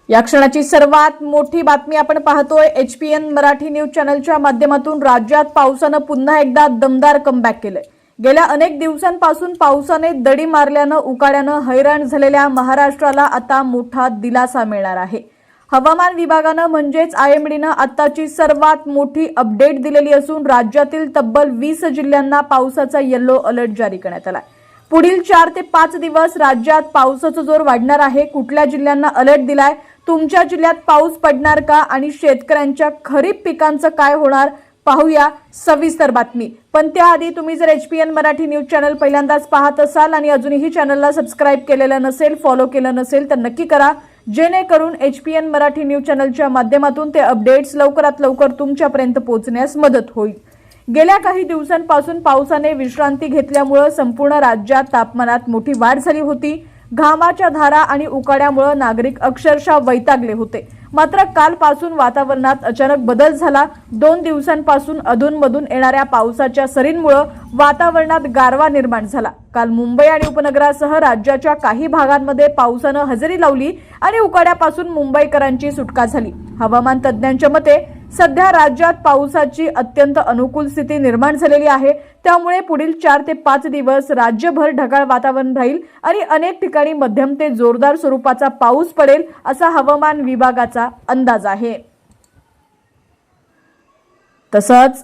या क्षणाची सर्वात मोठी बातमी आपण पाहतोय HPN मराठी न्यूज चॅनलच्या माध्यमातून। राज्यात पावसाने पुन्हा एकदा दमदार कमबॅक केलंय। गेल्या अनेक दिवसांपासून पावसाने दडी मारल्याने उकाड्याने हैराण झालेल्या महाराष्ट्राला आता मोठा दिलासा मिळणार आहे। हवामान विभागाने म्हणजेच IMDने आताची सर्वात मोठी अपडेट दिलेली असून राज्यातील तब्बल 20 जिल्ह्यांना पावसाचा येलो अलर्ट जारी करण्यात आला आहे। पुढील 4 ते 5 दिवस राज्यात पावसाचा जोर वाढणार आहे। कुठल्या जिल्ह्यांना अलर्ट दिलाय, तुमच्या जिल्ह्यात पाऊस पडणार का आणि शेतकऱ्यांच्या खरीप पिकांचं काय होणार, पाहूया सविस्तर बातमी। पण त्याआधी तुम्ही जर HPN मराठी न्यूज चॅनल पहिल्यांदाच पाहत असाल आणि अजूनही चॅनलला सबस्क्राइब केलेलं नसेल, फॉलो केलं नसेल तर नक्की करा, जेणेकरून HPN मराठी न्यूज चॅनलच्या माध्यमातून ते अपडेट्स लवकरात लवकर तुमच्यापर्यंत पोहोचण्यास मदत होईल। गेल्या काही दिवसांपासून पावसाने विश्रांती घेतल्यामुळे संपूर्ण राज्यात तापमानात मोठी वाढ झाली होती। घामाच्या धारा आणि उकाड्यामुळे नागरिक अक्षरशः वैतागले होते। मात्र कालपासून वातावरणात अचानक बदल झाला। 2 दिवसांपासून अधूनमधून येणाऱ्या पावसाच्या सरींमुळे वातावरणात गारवा निर्माण झाला। काल मुंबई आणि उपनगरासह राज्याच्या काही भागांमध्ये पावसाने हजेरी लावली आणि उकाड्यापासून मुंबईकरांची सुटका झाली। हवामान तज्ज्ञांच्या मते सध्या राज्यात पावसाची अत्यंत अनुकूल स्थिती निर्माण झालेली आहे। त्यामुळे पुढील 4 ते 5 दिवस राज्यभर ढगाळ वातावरण राहील आणि अनेक ठिकाणी मध्यम ते जोरदार स्वरूपाचा पाऊस पडेल असा हवामान विभागाचा अंदाज आहे। तसंच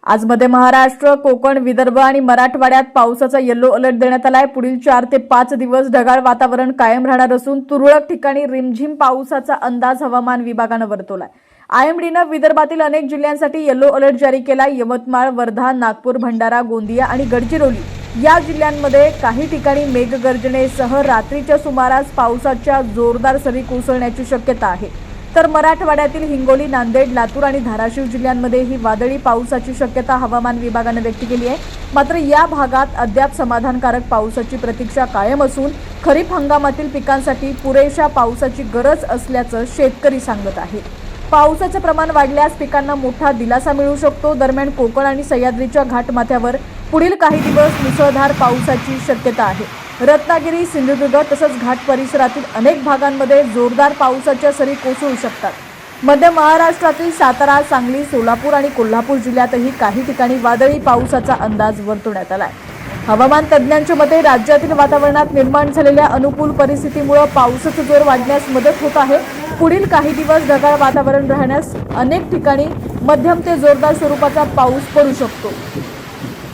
आज मध्य महाराष्ट्र, कोकण, विदर्भ आणि मराठवाड्यात पावसाचा येलो अलर्ट देण्यात आलाय। पुढील 4 ते 5 दिवस ढगाळ वातावरण कायम राहणार असून तुरळक ठिकाणी रिमझिम पावसाचा अंदाज हवामान विभागाने वर्तवलाय। IMDने विदर्भातील अनेक जिल्ह्यांसाठी येलो अलर्ट जारी केला। यवतमाळ, वर्धा, नागपूर, भंडारा, गोंदिया आणि गडचिरोली या जिल्ह्यांमध्ये काही ठिकाणी मेघगर्जनेसह रात्रीच्या सुमारास पावसाच्या जोरदार सरी कोसळण्याची शक्यता आहे। तर मराठवाड्यातील हिंगोली, नांदेड, लातूर आणि धाराशिव जिल्ह्यांमध्ये ही वादळी पावसाची शक्यता हवामान विभागाने व्यक्त केली आहे। मात्र या भागात अद्याप समाधानकारक पावसाची प्रतीक्षा कायम असून खरीप हंगामातील पिकांसाठी पुरेशा पावसाची गरज असल्याचं शेतकरी सांगत आहेत। पावसाचे प्रमाण वाढल्यास पिकांना मोठा दिलासा मिळू शकतो। दरम्यान कोकण आणि सह्याद्रीच्या घाटमाथ्यावर पुढील काही दिवस मुसळधार पावसाची शक्यता आहे। रत्नागिरी, सिंधुदुर्ग तसंच घाट परिसरातील अनेक भागांमध्ये जोरदार पावसाच्या सरी कोसळू शकतात। मध्य महाराष्ट्रातील सातारा, सांगली, सोलापूर आणि कोल्हापूर जिल्ह्यातही काही ठिकाणी वादळी पावसाचा अंदाज वर्तवण्यात आलाय। हवामान तज्ज्ञांच्या मते राज्यातील वातावरणात निर्माण झालेल्या अनुकूल परिस्थितीमुळे पावसाचा जोर वाढण्यास मदत होत आहे। पुढील काही दिवस ढगाळ वातावरण राहण्यास अनेक ठिकाणी मध्यम ते जोरदार स्वरूपाचा पाऊस पडू शकतो।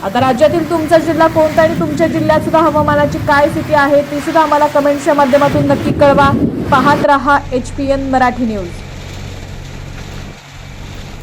आता राज्यातील तुमचा जिल्हा कोणता आणि तुमच्या जिल्ह्यात सुद्धा हवामानाची काय स्थिती आहे ती सुद्धा आम्हाला कमेंटच्या माध्यमातून नक्की कळवा। पाहत रहा HPN मराठी न्यूज।